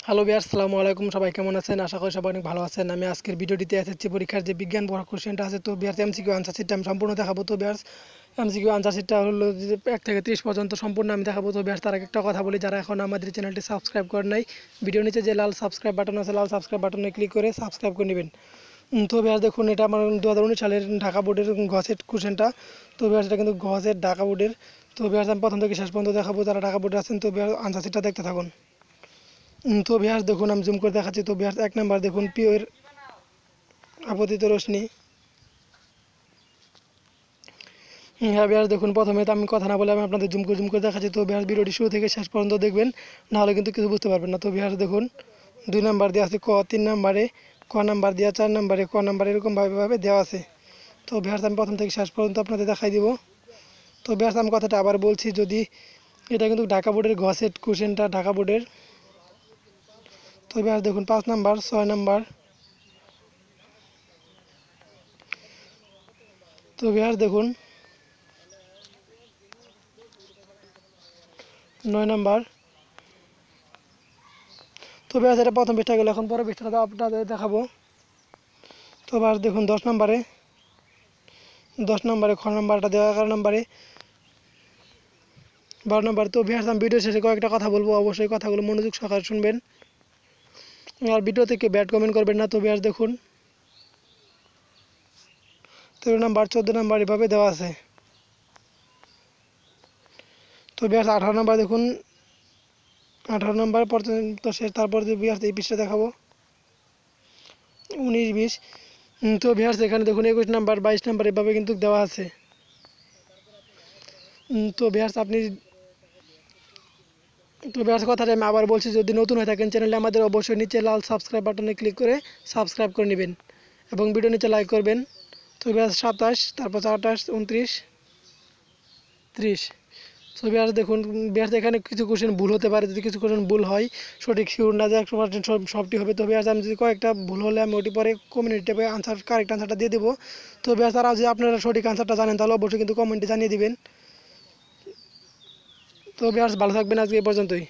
Hello viewers, আসসালামু আলাইকুম। সবাই কেমন আছেন? আশা করি সবাই অনেক ভালো আছেন। আমি আজকের ভিডিওটিতে এসেছি পরীক্ষার যে বিজ্ঞান পড়া কোশ্চেনটা আছে, তো ভিউয়ার্স এমসিকিউ আনসার শিটটা আমি সম্পূর্ণ দেখাবো। তো ভিউয়ার্স এমসিকিউ আনসার শিটটা হলো যে 1 থেকে 30 পর্যন্ত সম্পূর্ণ আমি দেখাবো। তো ভিউয়ার্স তার আগে একটা কথা বলি, যারা এখন আমাদের চ্যানেলটি সাবস্ক্রাইব করেন নাই, ভিডিও নিচে যে লাল সাবস্ক্রাইব বাটন আছে, লাল সাবস্ক্রাইব বাটনে ক্লিক করে সাবস্ক্রাইব করে নেবেন। তো ভিউয়ার্স দেখুন, এটা আমার 2019 সালের ঢাকা বোর্ডের গসেট কোশ্চেনটা। তো ভিউয়ার্স এটা কিন্তু গসেট ঢাকা বোর্ডের। তো ভিউয়ার্স আমি প্রথম থেকে শেষ পর্যন্ত দেখাবো, যারা ঢাকা বোর্ডে আছেন। তো ভিউয়ার্স আনসার শিটটা দেখতে থাকুন। তো ভিউয়ার্স দেখুন, আমি জুম করে দেখাচ্ছি। তো ভিউয়ার্স 1 নাম্বার দেখুন, পিওর আপতিত রশ্মি। হ্যাঁ ভিউয়ার্স দেখুন, প্রথমে তো আমি কথা না বলে আমি আপনাদের জুম করে দেখাচ্ছি। তো ভিউয়ার্স ভিডিওটি শুরু থেকে শেষ পর্যন্ত দেখবেন, নাহলে কিন্তু কিছু বুঝতে পারবেন না। তো ভিউয়ার্স দেখুন, 2 নাম্বার দেওয়া আছে ক, 3 নাম্বারে ক নাম্বার দেওয়া, 4 নাম্বারে ক নাম্বার, এরকমভাবে দেওয়া আছে। তো ভিউয়ার্স আমি প্রথম থেকে শেষ পর্যন্ত আপনাদের দেখাই দিব। তো ভিউয়ার্স আমি কথাটা আবার বলছি, যদি এটা কিন্তু ঢাকা বোর্ডের গসেট কোশ্চেনটা, ঢাকা বোর্ডের। তো ভিউয়ার্স দেখুন 5 নাম্বার, 6 নাম্বার। তো ভিউয়ার্স দেখুন 9 নাম্বার। তো ভিউয়ার্স এটা প্রথম পৃষ্ঠা গেল, এখন পরের পৃষ্ঠাটা আপনাদের দেখাবো। তো ভিউয়ার্স দেখুন 10 নাম্বারে খ নাম্বারটা দেওয়া, 11 নাম্বারে, 12 নাম্বার। তো ভিউয়ার্স আমি ভিডিও শেষে কয়েকটা কথা বলবো, অবশ্যই কথাগুলো মনোযোগ সহকারে শুনবেন, আর ভিডিও থেকে ব্যাড কমেন্ট করবেন না। তো ভিউয়ার্স দেখুন 13 নাম্বার, 14 নাম্বার এভাবে দেওয়া আছে। তো ভিউয়ার্স 18 নাম্বার দেখুন, 18 নাম্বার পর্যন্ত শেষ। তারপর ভিউয়ার্স এই পৃষ্ঠা দেখাবো 19, 20। তো ভিউয়ার্স এখানে দেখুন 21 নাম্বার, 22 নাম্বার এভাবে কিন্তু দেওয়া আছে। তো ভিউয়ার্স কথাটা আমি আবার বলছি, যদি নতুন হয়ে থাকেন চ্যানেলে আমাদের, অবশ্যই নিচে লাল সাবস্ক্রাইব বাটনে ক্লিক করে সাবস্ক্রাইব করে নেবেন এবং ভিডিও নিচে লাইক করবেন। তো ভিউয়ার্স 27, তারপর 28, 29, 30। তো ভিউয়ার্স দেখুন, ভিউয়ার্স এখানে কিছু কোশ্চেন ভুল হতে পারে, যদি কিছু কোশ্চেন ভুল হয়, সঠিক শিওর না যে 100% সবটি হবে। তো ভিউয়ার্স আমি যদি কয়েকটা ভুল হলে আমি ওটি পরে কমিউনিটি ট্যাবে কারেক্ট আনসারটা দিয়ে দেবো। তো ভিউয়ার্স আর যদি আপনারা সঠিক আনসারটা জানেন, তাহলে অবশ্যই কিন্তু কমেন্টে জানিয়ে দিবেন। তো ভিউয়ার্স ভালো থাকবেন, আজকে এই পর্যন্তই।